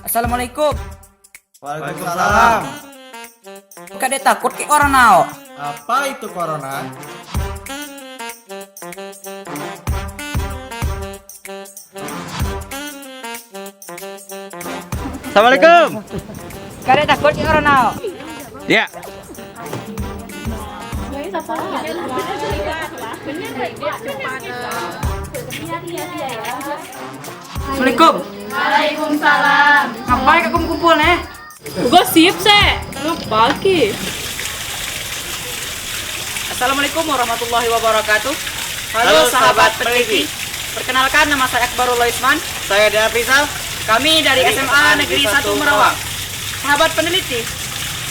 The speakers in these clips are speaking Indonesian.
Assalamualaikum. Waalaikumsalam. Kade takut ke orang nao. Apa itu corona? Assalamualaikum. Kade takut ke orang nao. Ya. Assalamualaikum. Waalaikumsalam. Ngapain kau kumpul nih? Gosip se. Ngapa ki? Assalamualaikum warahmatullahi wabarakatuh. Halo, sahabat peneliti. Perkenalkan, nama saya Akbarul Loisman. Saya Dian Rizal. Kami dari SMA Negeri 1 Merawang. Sahabat peneliti,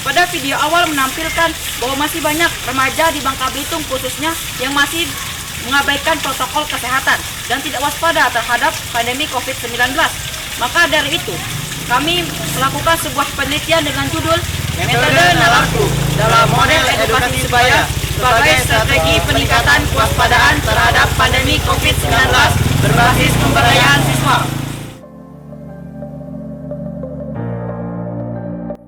pada video awal menampilkan bahwa masih banyak remaja di Bangka Belitung khususnya yang masih mengabaikan protokol kesehatan dan tidak waspada terhadap pandemi COVID-19. Maka dari itu, kami melakukan sebuah penelitian dengan judul Metode Nalarku dalam model edukasi sebaya sebagai strategi peningkatan kewaspadaan terhadap pandemi COVID-19 berbasis pemberdayaan siswa.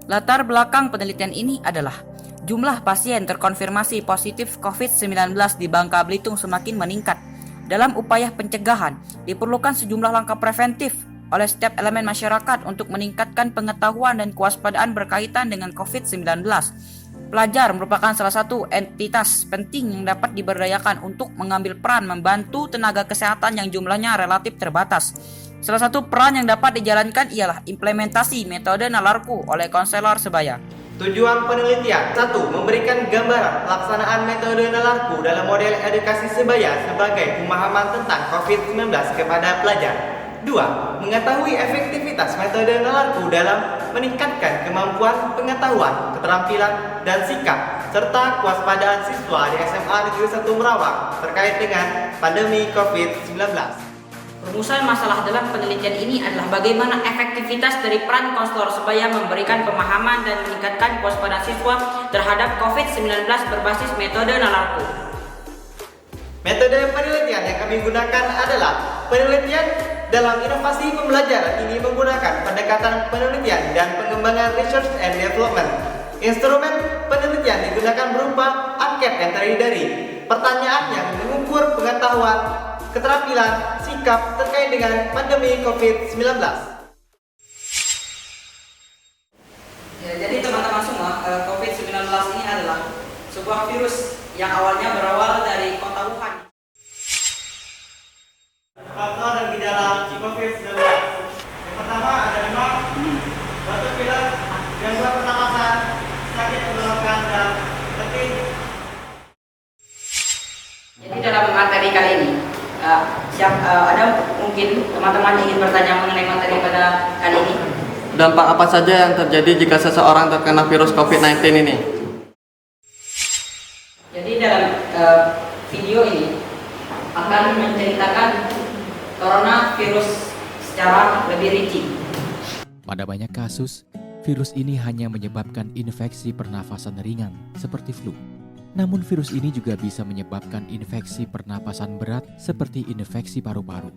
Latar belakang penelitian ini adalah jumlah pasien terkonfirmasi positif COVID-19 di Bangka Belitung semakin meningkat. Dalam upaya pencegahan, diperlukan sejumlah langkah preventif oleh setiap elemen masyarakat untuk meningkatkan pengetahuan dan kewaspadaan berkaitan dengan COVID-19. Pelajar merupakan salah satu entitas penting yang dapat diberdayakan untuk mengambil peran membantu tenaga kesehatan yang jumlahnya relatif terbatas. Salah satu peran yang dapat dijalankan ialah implementasi metode nalarku oleh konselor sebaya. Tujuan penelitian: 1. Memberikan gambaran pelaksanaan metode nalarku dalam model edukasi sebaya sebagai pemahaman tentang COVID-19 kepada pelajar. 2. Mengetahui efektivitas metode nalarku dalam meningkatkan kemampuan pengetahuan, keterampilan, dan sikap, serta kewaspadaan siswa di SMA Negeri 1 Merawang terkait dengan pandemi COVID-19. Rumusan masalah dalam penelitian ini adalah bagaimana efektivitas dari peran konselor sebaya memberikan pemahaman dan meningkatkan kewaspadaan siswa terhadap COVID-19 berbasis metode nalarku. Metode penelitian yang kami gunakan adalah penelitian dalam inovasi pembelajaran. Ini menggunakan pendekatan penelitian dan pengembangan research and development. Instrumen penelitian digunakan berupa angket yang terdiri dari pertanyaan yang mengukur pengetahuan, keterampilan, sikap terkait dengan pandemi COVID-19. Ya, jadi teman-teman semua, COVID-19 ini adalah sebuah virus yang awalnya berawal dari kota Wuhan. Faktor dan gejala COVID-19. Yang pertama ada demam, batuk pilek, gangguan pernapasan, sakit tenggorokan, dan letih. Jadi dalam materi kali ini, ada mungkin teman-teman ingin bertanya mengenai materi pada kali ini. Dampak apa saja yang terjadi jika seseorang terkena virus COVID-19 ini? Jadi dalam video ini akan menceritakan coronavirus secara lebih rinci. Pada banyak kasus, virus ini hanya menyebabkan infeksi pernafasan ringan seperti flu. Namun virus ini juga bisa menyebabkan infeksi pernapasan berat seperti infeksi paru-paru.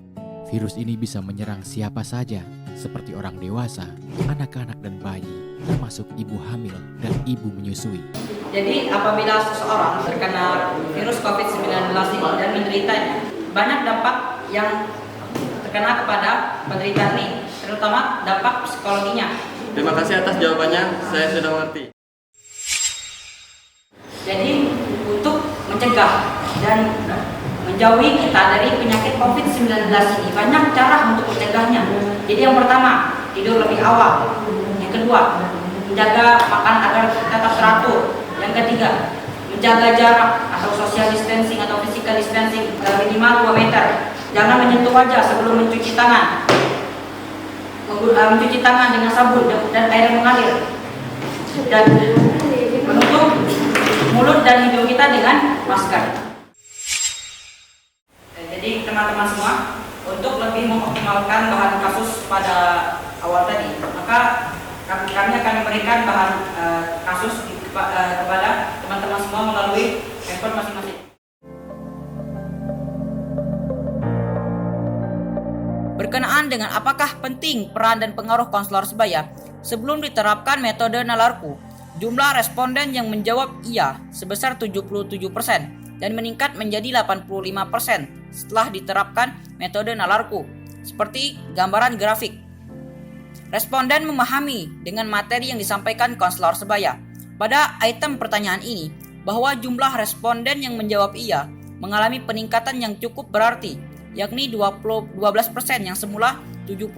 Virus ini bisa menyerang siapa saja, seperti orang dewasa, anak-anak dan bayi, termasuk ibu hamil dan ibu menyusui. Jadi apabila seseorang terkena virus COVID-19 ini dan menderitanya, banyak dampak yang terkena kepada penderita ini, terutama dampak psikologinya. Terima kasih atas jawabannya, saya sudah mengerti. Jadi untuk mencegah dan menjauhi kita dari penyakit COVID-19 ini, banyak cara untuk mencegahnya. Jadi yang pertama, tidur lebih awal. Yang kedua, menjaga makan agar tetap teratur. Yang ketiga, menjaga jarak atau social distancing atau physical distancing minimal 2 meter. Jangan menyentuh wajah sebelum mencuci tangan. Mencuci tangan dengan sabun dan air mengalir. Dan menutup mulut dan hidung kita dengan masker. Jadi teman-teman semua, untuk lebih mengoptimalkan bahan kasus pada awal tadi, maka kami akan memberikan bahan kasus kepada teman-teman semua melalui handphone masing-masing. berkenaan dengan apakah penting peran dan pengaruh konselor sebaya sebelum diterapkan metode nalarku. Jumlah responden yang menjawab iya sebesar 77% dan meningkat menjadi 85% setelah diterapkan metode nalarku. Seperti gambaran grafik. Responden memahami dengan materi yang disampaikan konselor sebaya. Pada item pertanyaan ini, bahwa jumlah responden yang menjawab iya mengalami peningkatan yang cukup berarti, yakni 12% yang semula 70%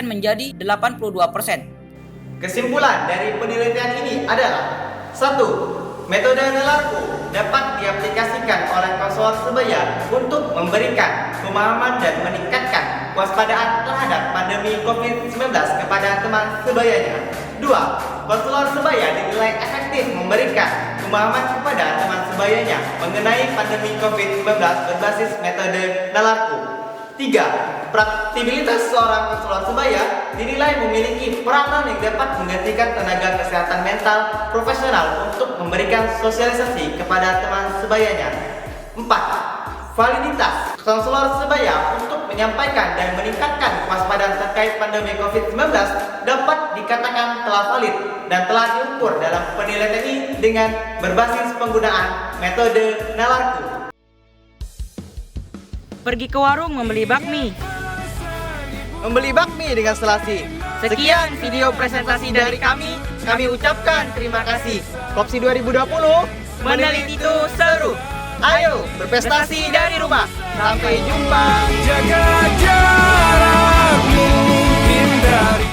menjadi 82%. Kesimpulan dari penelitian ini adalah 1. Metode nalarku dapat diaplikasikan oleh konselor sebaya untuk memberikan pemahaman dan meningkatkan kewaspadaan terhadap pandemi COVID-19 kepada teman sebayanya. 2. Konselor sebaya dinilai efektif memberikan pemahaman kepada teman sebayanya mengenai pandemi COVID-19 berbasis metode nalarku. 3. Praktikabilitas seorang konselor sebaya dinilai memiliki peranan yang dapat menggantikan tenaga kesehatan mental profesional untuk memberikan sosialisasi kepada teman sebayanya. 4. Validitas konselor sebaya untuk menyampaikan dan meningkatkan kewaspadaan terkait pandemi COVID-19 dapat dikatakan telah valid dan telah diukur dalam penilaian ini dengan berbasis penggunaan metode nalarku. Pergi ke warung membeli bakmi. Membeli bakmi dengan selasi. Sekian video presentasi dari kami. Kami ucapkan terima kasih. Kopsi 2020 Meneliti itu seru. Ayo berprestasi dari rumah. Sampai jumpa. Jaga jarakmu, hindari